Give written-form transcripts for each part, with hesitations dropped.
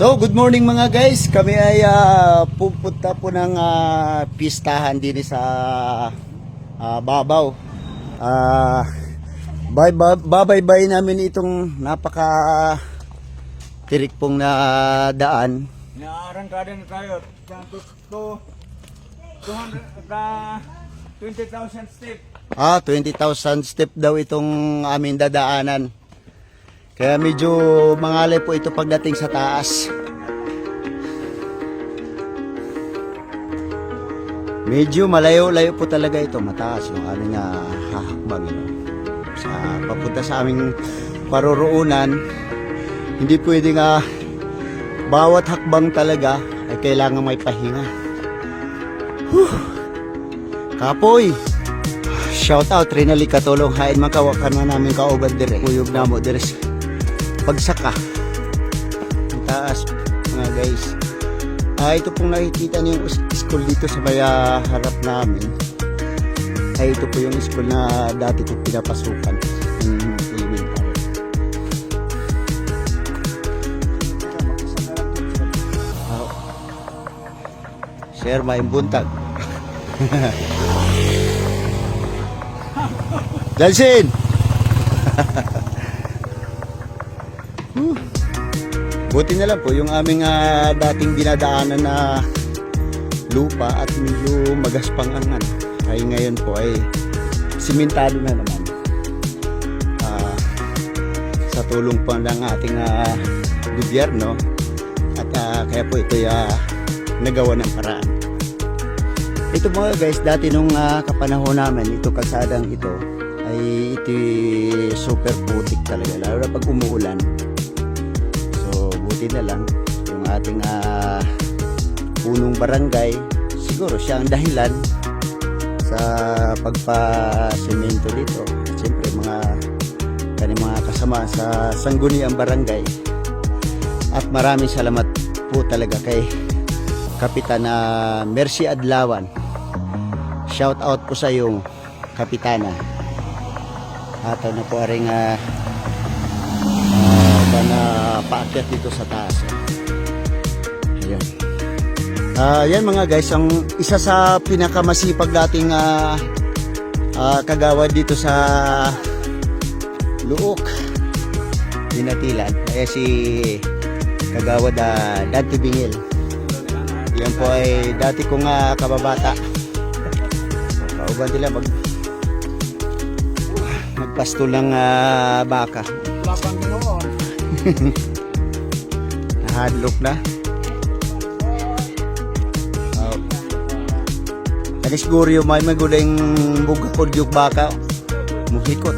So, good morning mga guys. Kami ay pupunta po ng pistahan din sa Babaw. Babay-bay namin itong napaka tirik pong na daan. Naarangkada na tayo. To 20,000 step. 20,000 step daw itong aming dadaanan. Kaya medyo mangalay po ito pagdating sa taas. Medyo malayo-layo po talaga ito. Mataas yung aming hahakbang. Papunta sa aming paroroonan. Hindi pwedeng bawat hakbang talaga ay kailangan may pahinga. Kapoy! Shout out, Rinali Katulong. Hain makawakan na namin kaubad dire. Uyog na mo dire. Pagsaka ang taas mga guys. Ito pong nakikita niyo yung school dito sa may harap namin. Ito po yung school na dati ko pinapasukan ng elementary. Sir, may buntag. Dalsin! Buti na lang po yung aming dating dinadaanan na lupa at medyo magaspang ang ay ngayon po ay simentado na naman sa tulong po ng ating gobyerno at kaya po ito nagawa ng paraan. Ito mga guys, dati nung kapanahon namin ito kalsadang ito ay ito super putik talaga lalo na pag umuulan. Buti na lang yung ating punong barangay, siguro siya ang dahilan sa pagpa-semento dito. Siyempre mga kasama sa sangguniang barangay. At maraming salamat po talaga kay Kapitan Mercy Adlawan. Shout out po sa iyong Kapitana. At na po rin na paakyat dito sa taas. Ayan. Yan mga guys, ang isa sa pinakamasipag dating kagawad dito sa Luok, Binatilan, ay si Kagawad Dante Bingil. Yan po ay dati kong kababata. Kauban nila magpastol ng baka. Lapang ginoon. Nahadlok na. Siguro yung may maguling bugakod yung baka muhikot.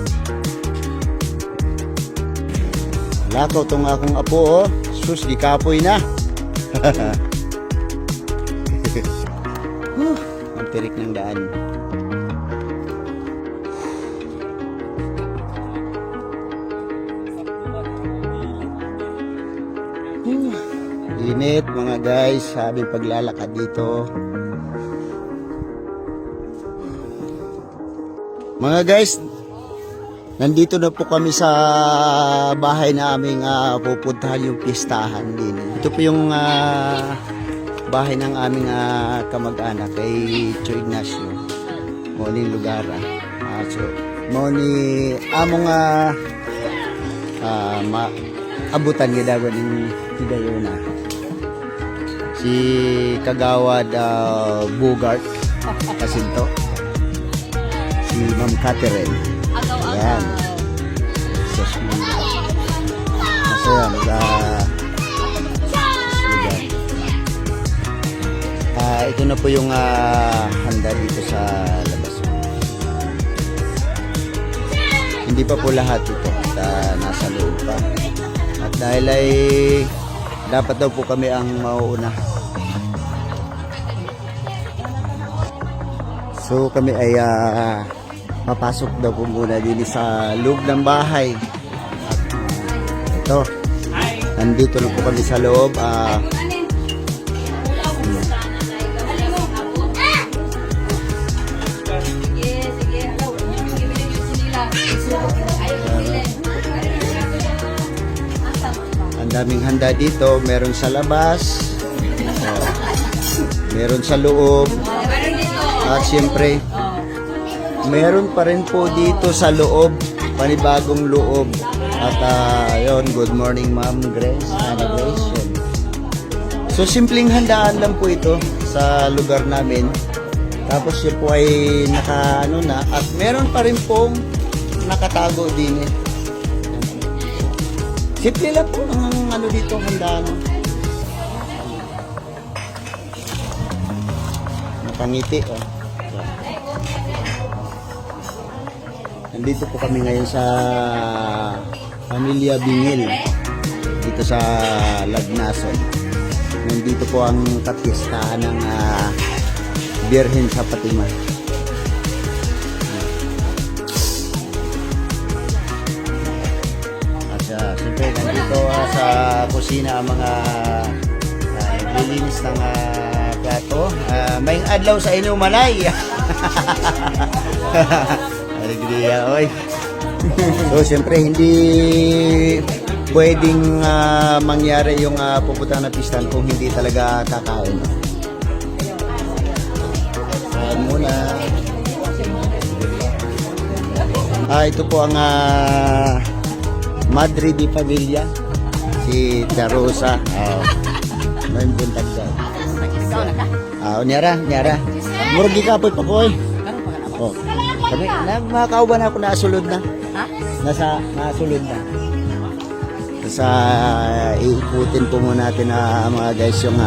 Lakaw tong akong apo sus di kapoy na. Ang tirik ng daan. Init mga guys, sabing paglalakad dito. Mga guys, nandito na po kami sa bahay na aming pupuntahan yung pistahan din. Ito po yung bahay ng aming kamag-anak kay Cho Ignacio. Mauning lugar. So, mauni among abutan gidawad ng Hidayona. Si Kagawad Bugart Kasinto, si Ma'am Catherine. Yan. Masaya. Ito na po yung handa dito sa labas. Hindi pa po lahat ito. Nasa loob pa. At dahil ay dapat daw po kami ang mauuna. So kami ay papasok daw po muna din sa loob ng bahay. Ito. Nandito na po kami sa loob. daming handa dito. Meron sa labas. Oh, meron sa loob. At siyempre, meron pa rin po dito sa loob. Panibagong loob. At yun, good morning Ma'am Grace. Ana Grace. Yun. So, simpleng handaan lang po ito sa lugar namin. Tapos yun po ay na. At meron pa rin pong nakatago din eh. Simple lang po ang dito handaan. Nakangiti oh. Nandito po kami ngayon sa Pamilya Bingil dito sa Lagnason. Nandito po ang kapistahan ng Birhen sa Fatima. At siyempre nandito sa kusina ang mga naglilinis ng plato. May adlaw sa inyo malay. Alegria, oy. So, siyempre, hindi pwedeng mangyari yung pupunta na pistan kung hindi talaga kakain. Kain muna. Ito po ang Madre di Pamilya, si Darosa. May buntag ka. Nyara. Muragi ka po pa ko eh. Oh. Sabi, makakauban ako nasulod na. Ha? Nasulod na. Iikutin po muna natin mga guys yung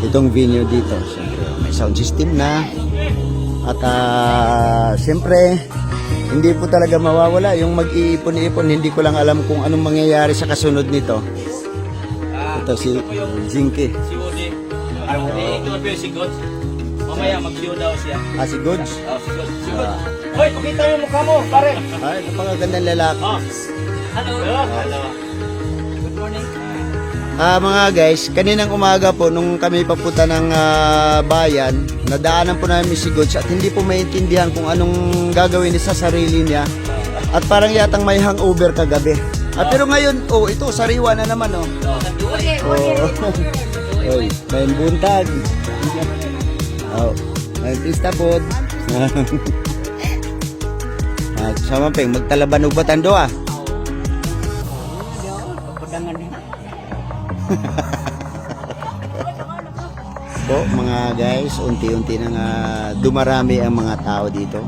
itong venue dito. Siyempre, may sound system na. At siyempre, hindi po talaga mawawala yung mag-iipon-ipon. Hindi ko lang alam kung anong mangyayari sa kasunod nito. Ito si Jinky. Si Udi. Ito po yung si Gods. Mamaya mag-show daw siya. Si Goods. Si Gods. Si Gods. Hoy, pakita yung mukha mo, pare. Napakagandang lalaki. Hello. Hello. Good morning. Mga guys, kaninang umaga po nung kami papunta ng bayan, nadaanan po namin si Goods at hindi po maintindihan kung anong gagawin niya sa sarili niya. At parang yatang may hangover kagabi. Pero ngayon, ito sariwa na naman Oy, may buntag. May pista po. Sama peng magtalaban og batando Po mga guys, unti-unti nang dumarami ang mga tao dito.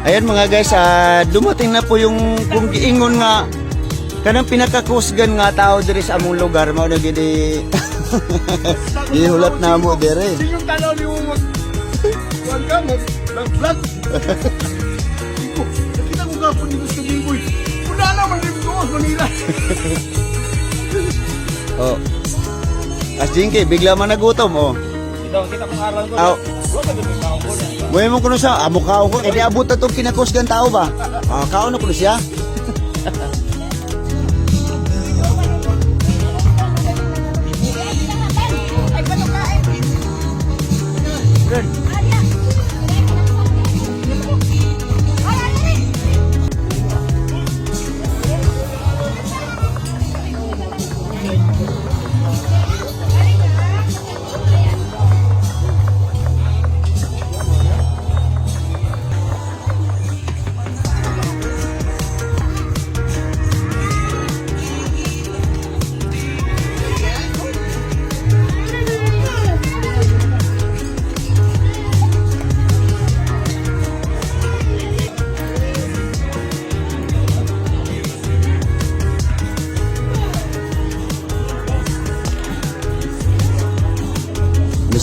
Ayan mga guys, dumating na po yung kung giingon nga kanang pinakakusgan nga tao diri sa among lugar mao na gidi. Gihulat na mo dire. Yung tanaw ni mo kuan ka vlog. Kita ko ka po dito sa Bimboy. Wala naman dito sa Manila. Jinky, bigla man nagutom Kita pang araw ko. Wala dito sa ako na. Buhay mo kuno siya, mukha ko. Kaya abot na itong kinakusgan tao ba? Kaon na kuno siya.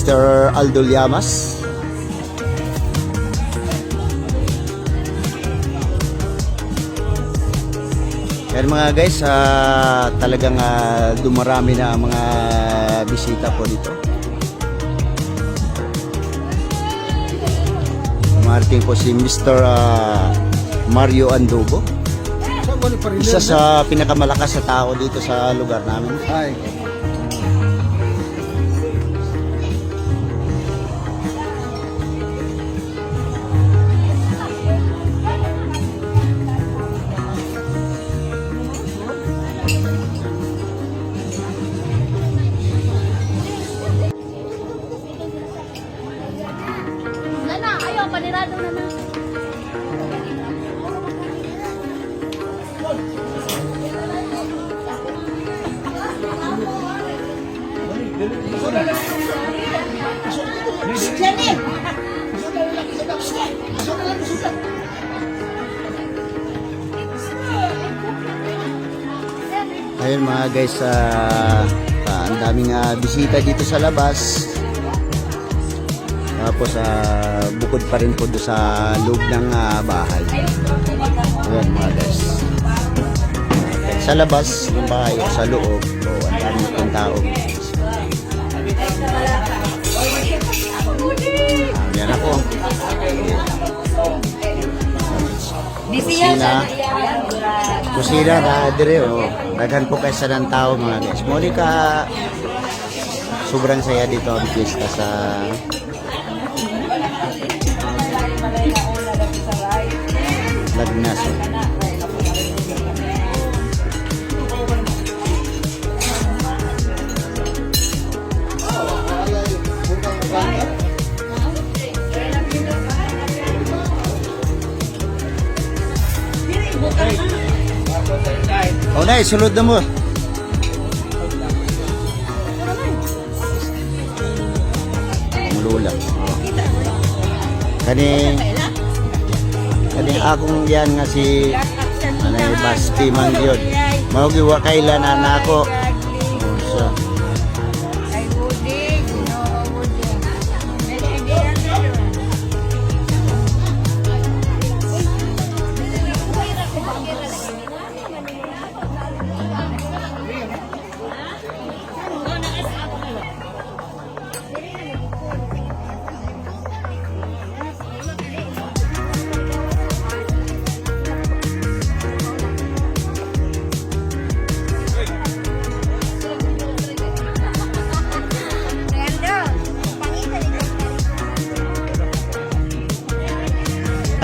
Mr. Aldo Llamas. Yan mga guys, talagang dumarami na ang mga bisita po dito. Marting po si Mr. Mario Andugo. Isa sa pinakamalakas sa tao dito sa lugar namin. Ay. Ayun mga guys, ang daming bisita dito sa labas. Tapos bukod pa rin po doon sa loob ng bahay. Ayan mga guys. Sa labas ng bahay o sa loob, ang dami pong tao. Yan ako. Kusina na dire, daghan po kayo sa ng tao mga guys. Muli ka, sobrang saya dito ang pista sa Lagnas. O na, sulod na mo. Ang lula. Kani akong yan nga si Anay Basti Mangyod. Maugiwa kailan na ako. So,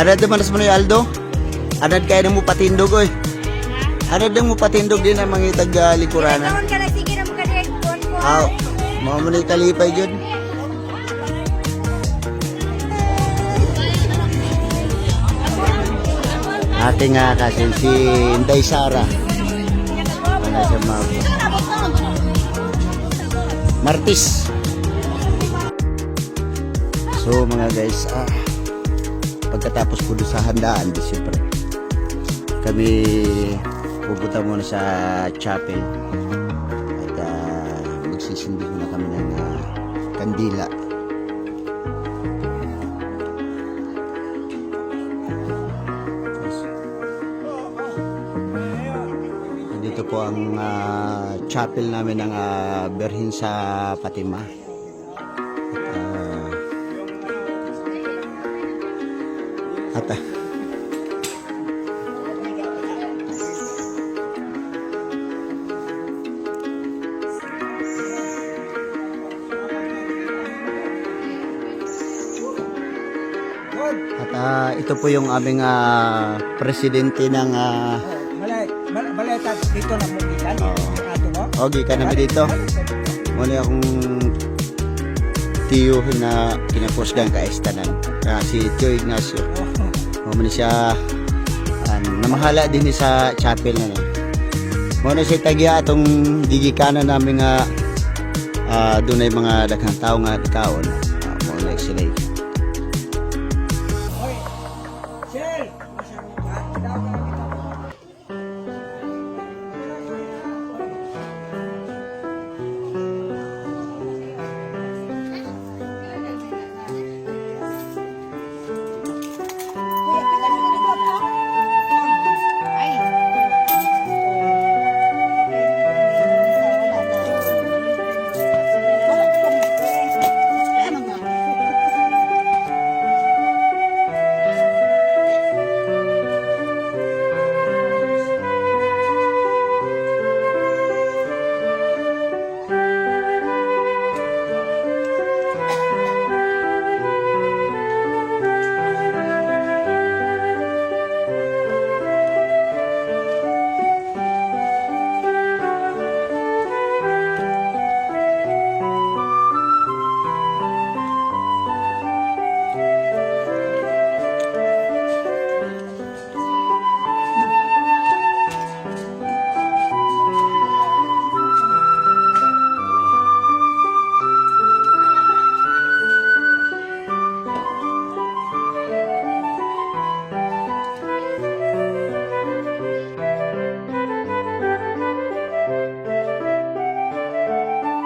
anad naman sa mga Aldo? Anad kaya na mo patindog oy. Anad na mo patindog din ang mga likuran. Tahon ka na, sige na mo ka din. Aw, mo man kalipay jud. Ating kasi si Inday Sara. Ano siya Martis. So mga guys, pagkatapos po doon sa handaan, siyempre kami pupunta muna sa chapel at magsisindi muna kami ng kandila. Dito po ang chapel namin ng Berhin sa Fatima. At ito po yung aming presidente ng Baleta dito na mo gikan. Ato mo. okay ka namin dito. Muna akong tiyo na kinapusgan ka estanan. Si Tio Ignacio. Muna siya namahala din sa chapel na. Muna siya tagya atong gigikanan namin nga doon ay mga daghang tao nga kaon. Muna sila